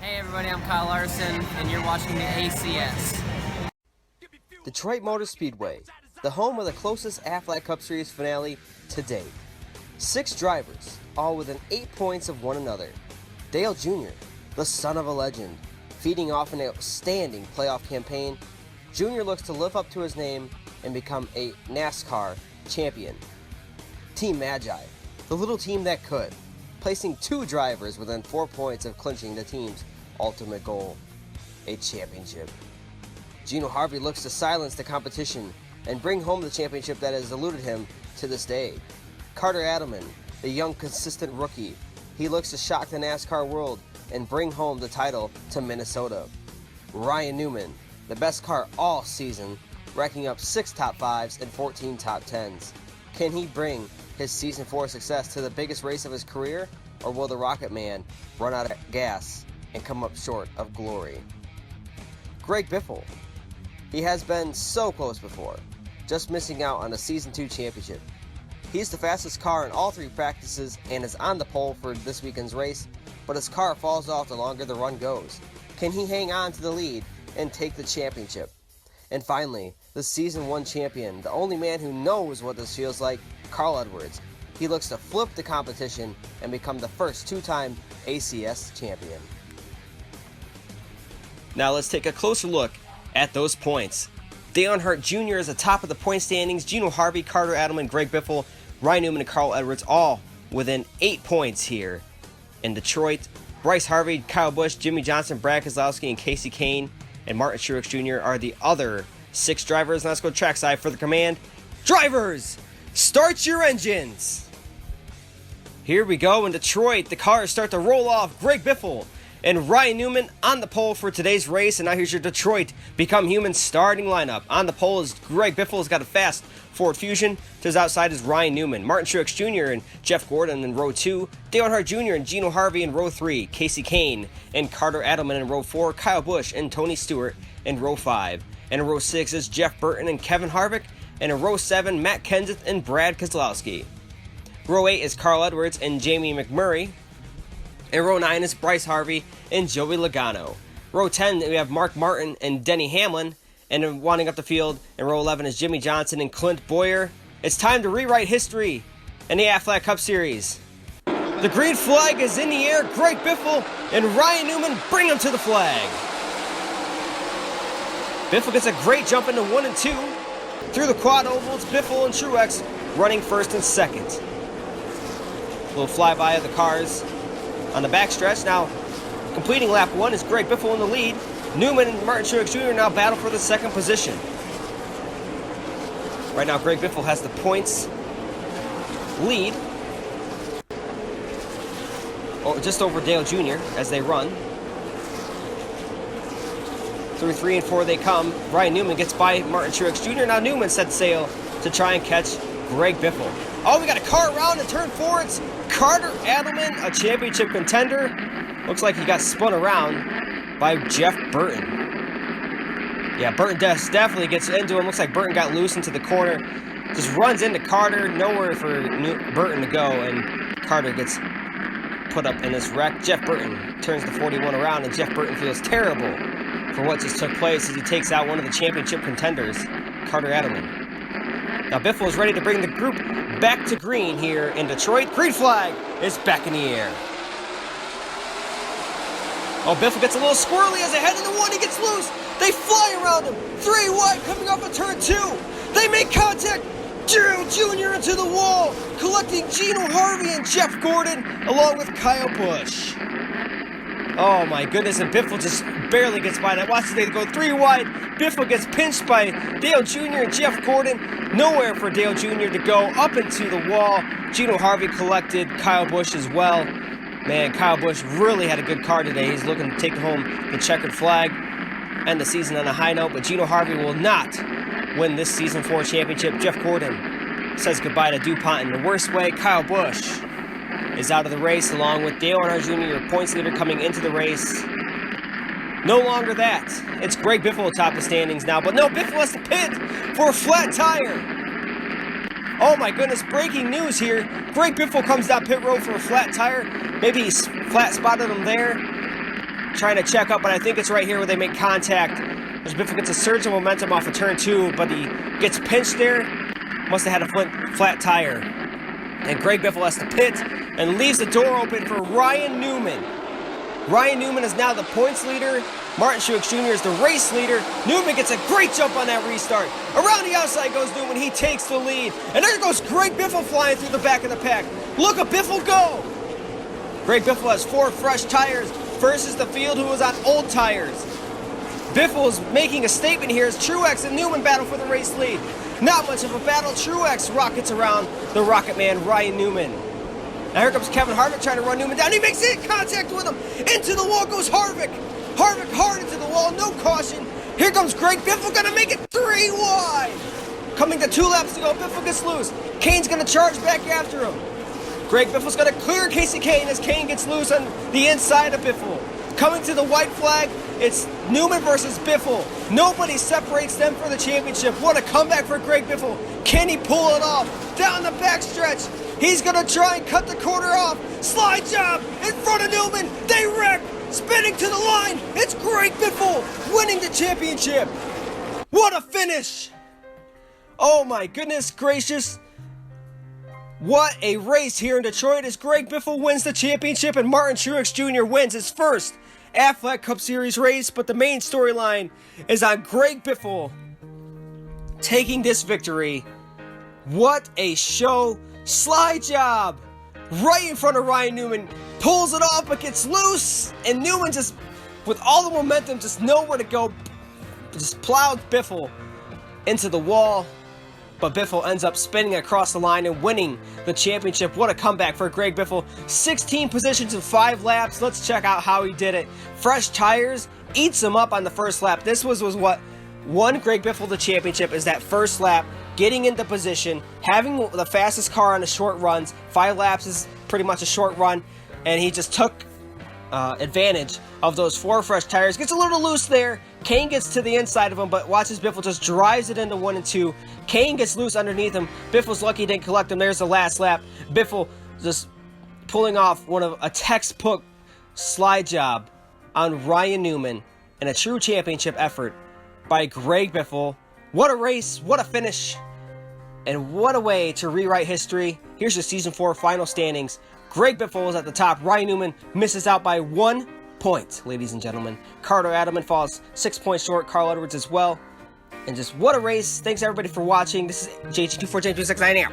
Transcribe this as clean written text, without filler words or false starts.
Hey everybody, I'm Kyle Larson, and you're watching the ACS. Detroit Motor Speedway, the home of the closest Aflac Cup Series finale to date. 6 drivers, all within 8 points of one another. Dale Jr., the son of a legend, feeding off an outstanding playoff campaign, Jr. looks to live up to his name and become a NASCAR champion. Team Magi, the little team that could, placing 2 drivers within 4 points of clinching the team's ultimate goal, a championship. Gino Harvey looks to silence the competition and bring home the championship that has eluded him to this day. Carter Adelman, the young consistent rookie, he looks to shock the NASCAR world and bring home the title to Minnesota. Ryan Newman, the best car all season, racking up 6 top 5s and 14 top 10s. Can he bring his season 4 success to the biggest race of his career, or will the Rocket Man run out of gas and come up short of glory? Greg Biffle, he has been so close before, just missing out on a Season 2 championship. He's the fastest car in all 3 practices and is on the pole for this weekend's race, but his car falls off the longer the run goes. Can he hang on to the lead and take the championship? And finally, the Season 1 champion, the only man who knows what this feels like, Carl Edwards. He looks to flip the competition and become the first 2-time ACS champion. Now let's take a closer look at those points. Dale Earnhardt Jr. is atop of the point standings. Gino Harvey, Carter Adelman, Greg Biffle, Ryan Newman, and Carl Edwards all within 8 points here in Detroit. Bryce Harvey, Kyle Busch, Jimmy Johnson, Brad Keselowski, and Casey Kane, and Martin Truex Jr. are the other 6 drivers. Now let's go trackside for the command. Drivers, start your engines! Here we go in Detroit. The cars start to roll off. Greg Biffle and Ryan Newman on the pole for today's race. And now here's your Detroit Become Human starting lineup. On the pole is Greg Biffle, has got a fast Ford Fusion. To his outside is Ryan Newman. Martin Truex Jr. and Jeff Gordon in row 2. Dale Earnhardt Jr. and Gino Harvey in row 3. Casey Kane and Carter Adelman in row 4. Kyle Busch and Tony Stewart in row 5. And in row 6 is Jeff Burton and Kevin Harvick. And in row 7, Matt Kenseth and Brad Keselowski. Row 8 is Carl Edwards and Jamie McMurray. In row 9 is Bryce Harvey and Joey Logano. Row 10, we have Mark Martin and Denny Hamlin. And then winding up the field, in row 11 is Jimmy Johnson and Clint Bowyer. It's time to rewrite history in the Aflac Cup Series. The green flag is in the air. Greg Biffle and Ryan Newman bring him to the flag. Biffle gets a great jump into 1 and 2. Through the quad ovals, Biffle and Truex running first and second. A little flyby of the cars on the backstretch. Now, completing lap 1 is Greg Biffle in the lead. Newman and Martin Truex Jr. now battle for the second position. Right now, Greg Biffle has the points lead. Just over Dale Jr. as they run. Through 3 and 4 they come. Ryan Newman gets by Martin Truex Jr. Now Newman set sail to try and catch Greg Biffle. Oh, we got a car around in turn 4. It's Carter Adelman, a championship contender. Looks like he got spun around by Jeff Burton. Yeah, Burton definitely gets into him. Looks like Burton got loose into the corner. Just runs into Carter. Nowhere for Burton to go, and Carter gets put up in this wreck. Jeff Burton turns the 41 around, and Jeff Burton feels terrible for what just took place as he takes out one of the championship contenders, Carter Adelman. Now Biffle is ready to bring the group back to green here in Detroit. Green flag is back in the air. Oh, Biffle gets a little squirrely as they head into 1. He gets loose. They fly around him. 3 wide coming off of turn 2. They make contact. Dale Jr. into the wall, collecting Gino Harvey and Jeff Gordon along with Kyle Busch. Oh my goodness, and Biffle just barely gets by that. Watch they go 3 wide. Biffle gets pinched by Dale Jr. and Jeff Gordon. Nowhere for Dale Jr. to go. Up into the wall. Gino Harvey collected Kyle Busch as well. Man, Kyle Busch really had a good car today. He's looking to take home the checkered flag, end the season on a high note, but Gino Harvey will not win this Season 4 championship. Jeff Gordon says goodbye to DuPont in the worst way. Kyle Busch is out of the race along with Dale Earnhardt Jr., your points leader coming into the race. No longer that. It's Greg Biffle atop the standings now, but no, Biffle has to pit for a flat tire. Oh my goodness, breaking news here. Greg Biffle comes down pit road for a flat tire. Maybe he's flat spotted him there. trying to check up, but I think it's right here where they make contact. As Biffle gets a surge of momentum off of turn 2, but he gets pinched there. Must have had a flat tire. And Greg Biffle has to pit and leaves the door open for Ryan Newman. Ryan Newman is now the points leader. Martin Truex Jr. is the race leader. Newman gets a great jump on that restart. Around the outside goes Newman. He takes the lead. And there goes Greg Biffle flying through the back of the pack. Look at Biffle go! Greg Biffle has 4 fresh tires versus the field who was on old tires. Biffle is making a statement here as Truex and Newman battle for the race lead. Not much of a battle. Truex rockets around the Rocket Man, Ryan Newman. Now here comes Kevin Harvick trying to run Newman down. He makes contact with him. Into the wall goes Harvick. Harvick hard into the wall, no caution. Here comes Greg Biffle, gonna make it 3 wide. Coming to 2 laps to go, Biffle gets loose. Kane's gonna charge back after him. Greg Biffle's gonna clear Casey Kane as Kane gets loose on the inside of Biffle. Coming to the white flag, it's Newman versus Biffle. Nobody separates them for the championship. What a comeback for Greg Biffle. Can he pull it off? Down the backstretch. He's gonna try and cut the corner off. Slide job in front of Newman. They wreck. Spinning to the line. It's Greg Biffle winning the championship. What a finish. Oh my goodness gracious. What a race here in Detroit as Greg Biffle wins the championship and Martin Truex Jr. wins his first Aflac Cup Series race, but the main storyline is on Greg Biffle taking this victory. What a show. Slide job right in front of Ryan Newman. Pulls it off but gets loose, and Newman just, with all the momentum, just nowhere to go, just plowed Biffle into the wall. But Biffle ends up spinning across the line and winning the championship. What a comeback for Greg Biffle. 16 positions in 5 laps. Let's check out how he did it. Fresh tires, eats him up on the first lap. This was what won Greg Biffle the championship, is that first lap, getting into position, having the fastest car on the short runs. 5 laps is pretty much a short run, and he just took advantage of those 4 fresh tires. Gets a little loose there. Kane gets to the inside of him, but watches Biffle just drives it into 1 and 2. Kane gets loose underneath him. Biffle's lucky he didn't collect him. There's the last lap. Biffle just pulling off one of a textbook slide job on Ryan Newman in a true championship effort by Greg Biffle. What a race, what a finish, and what a way to rewrite history. Here's your Season 4 final standings. Greg Biffle is at the top. Ryan Newman misses out by 1 point, ladies and gentlemen. Carter Adelman falls 6 points short. Carl Edwards as well. And just what a race. Thanks everybody for watching. This is JG24James269 out.